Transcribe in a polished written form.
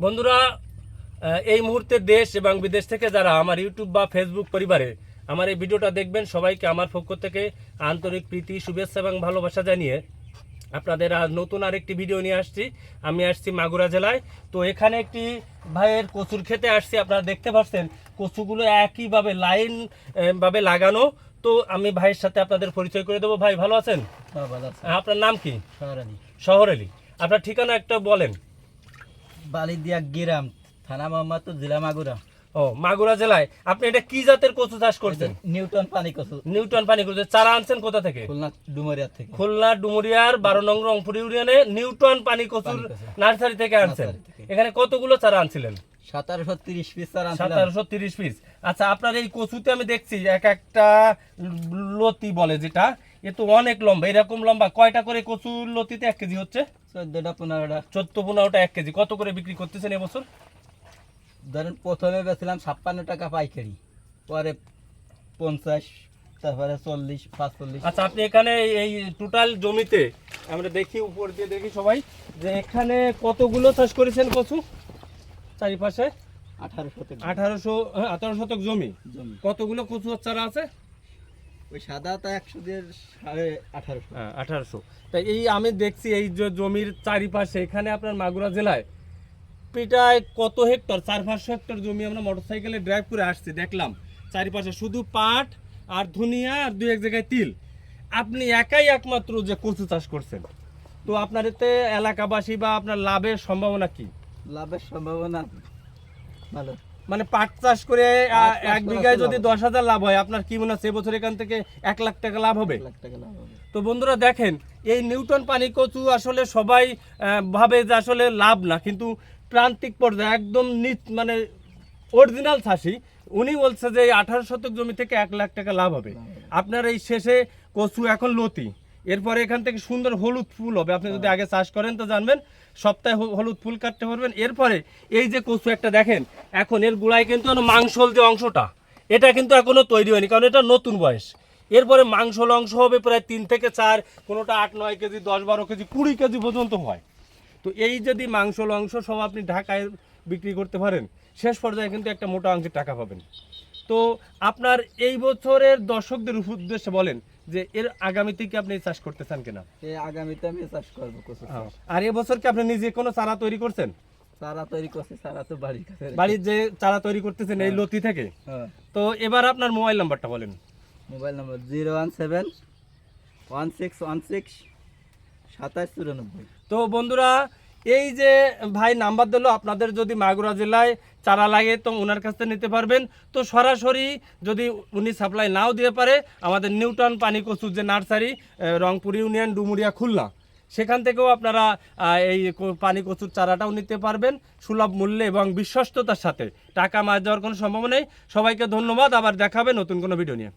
বন্ধুরা, এই মুহূর্তে দেশ এবং বিদেশ থেকে যারা আমার ইউটিউব বা ফেসবুক পরিবারে আমার এই ভিডিওটা দেখবেন, সবাইকে আমার পক্ষ থেকে আন্তরিক প্রীতি, শুভেচ্ছা এবং ভালোবাসা জানিয়ে আপনাদের আজ নতুন আরেকটি ভিডিও নিয়ে আসছি। আমি আসছি মাগুরা জেলায়। তো এখানে একটি ভাইয়ের কচুর খেতে আসছি। আপনারা দেখতে পাচ্ছেন কচুগুলো একইভাবে লাইন ভাবে লাগানো। তো আমি ভাইয়ের সাথে আপনাদের পরিচয় করে দেবো। ভাই ভালো আছেন? ভালো আছে। আপনার নাম কি? শহর আলী। শহর আলী। আপনার ঠিকানা একটা বলেন। বালিদিয়া গ্রাম, থানা মোহাম্মদপুর, জেলা মাগুরা। ও, মাগুরা জেলায়। আপনি এটা কি জাতের কচু চাষ করছেন? নিউটন পানি কচু। নিউটন পানি কচু। চারা আনছেন কোথা থেকে? খুলনা ডুমরিয়া থেকে। খুলনা ডুমুরিয়ার 12 নং রংপুর ইউনিয়নে নিউটন পানি কচুর নার্সারি থেকে আনছেন। এখানে কতগুলো চারা আনছিলেন? 1730 পিস চারা আনছিলাম। 1730 পিস। আচ্ছা, আপনার এই কচুতে আমি দেখছি এক একটা লতি বলে যেটা, এ তো অনেক লম্বা। এরকম লম্বা কয়টা করে কচুর লতিতে 1 কেজি হচ্ছে? 14টা 15টা। 14-15টা 1 কেজি। কত করে বিক্রি করতেছেন এবছর? ধরেন প্রথমে বেছিলাম 56 টাকা পাইকারি, পরে 50, তারপরে 40, 45। আচ্ছা, আপনি এখানে এই টোটাল জমিতে আমরা দেখি, উপর দিয়ে দেখি সবাই, যে এখানে কতগুলো চাষ করেছেন কচু? চারিপাশে 18 শতক জমি। কতগুলো কচু চারা আছে? ওই সাদাটা 100 দিয়ে 1850। হ্যাঁ, 1800। তাই এই আমি দেখছি এই যে জমির চারিপাশে, এখানে আপনার মাগুরা জেলায় প্রায় কত হেক্টর, 400-500 হেক্টর জমি আমরা মোটরসাইকেলে ড্রাইভ করে আসছি, দেখলাম চারিপাশে শুধু পাট আর ধনিয়া আর 2-1 জায়গায় তিল। আপনি একাই একমাত্র যে কচু চাষ করছেন। তো আপনার এতে এলাকাবাসী বা আপনার লাভের সম্ভাবনা কি? লাভের সম্ভাবনা ভালো। মানে পাট চাষ করে পাট চাষ 1 বিঘায় করে যদি 10,000 লাভ হয়, আপনার কি মনে হচ্ছে এবছর এখান থেকে 1 লাখ টাকা লাভ হবে? 1 লাখ টাকা লাভ হবে। তো বন্ধুরা দেখেন, এই নিউটন পানি কচু আসলে সবাই ভাবে যে আসলে লাভ না, কিন্তু প্রান্তিক পর্যায়ে একদম মানে অরিজিনাল চাষি উনি বলছে যে 18 শতক জমি থেকে 1 লাখ টাকা লাভ হবে। আপনার এই শেষে কচু এখন লতি, এরপরে এখান থেকে সুন্দর হলুদ ফুল হবে। আপনি যদি আগে চাষ করেন তো জানবেন, সপ্তাহে হলুদ ফুল কাটতে পারবেন। এরপরে এই যে কচু একটা দেখেন, এখন এর গোড়ায় কিন্তু মাংসল যে অংশটা, এটা কিন্তু এখনো তৈরি হয়নি, কারণ এটা নতুন বয়স। এরপরে মাংসল অংশ হবে প্রায় 3 থেকে 4, কোনোটা 8-9 কেজি, 10-12 কেজি, 20 কেজি পর্যন্ত হয়। তো এই যদি মাংসল অংশ সব আপনি ঢাকায় বিক্রি করতে পারেন, শেষ পর্যায়ে কিন্তু একটা মোটা অঙ্কের টাকা পাবেন। তো আপনার এই বছরের দর্শকদের উদ্দেশ্যে বলেন যে এর আগামীতে কি আপনি চাষ করতে চান কিনা? এই আগামীতে আমি চাষ করব কচু চাষ। আর এবছর কি আপনি নিজে কোনো চারা তৈরি করছেন? চারা তৈরি করছি, চারা তো বাড়ির কাছে। বাড়ির যে চারা তৈরি করতেছেন এই লতি থেকে। হ্যাঁ। তো এবার আপনার মোবাইল নাম্বারটা বলেন। মোবাইল নম্বর 017-1616-2794। তো বন্ধুরা, এই যে ভাই নাম্বার দিল, আপনাদের যদি মাগুরা জেলায় চারা লাগে তো ওনার কাছ থেকে নিতে পারবেন। তো সরাসরি যদি উনি সাপ্লাই নাও দিয়ে পারে, আমাদের নিউটন পানি কচুর যে নার্সারি, রংপুর ইউনিয়ন, ডুমুরিয়া, খুলনা, সেখান থেকেও আপনারা এই পানি কচুর চারাটাও নিতে পারবেন সুলভ মূল্যে এবং বিশ্বস্ততার সাথে। টাকা মার যাওয়ার কোনো সম্ভাবনা নেই। সবাইকে ধন্যবাদ। আবার দেখাবে নতুন কোনো ভিডিও নিয়ে।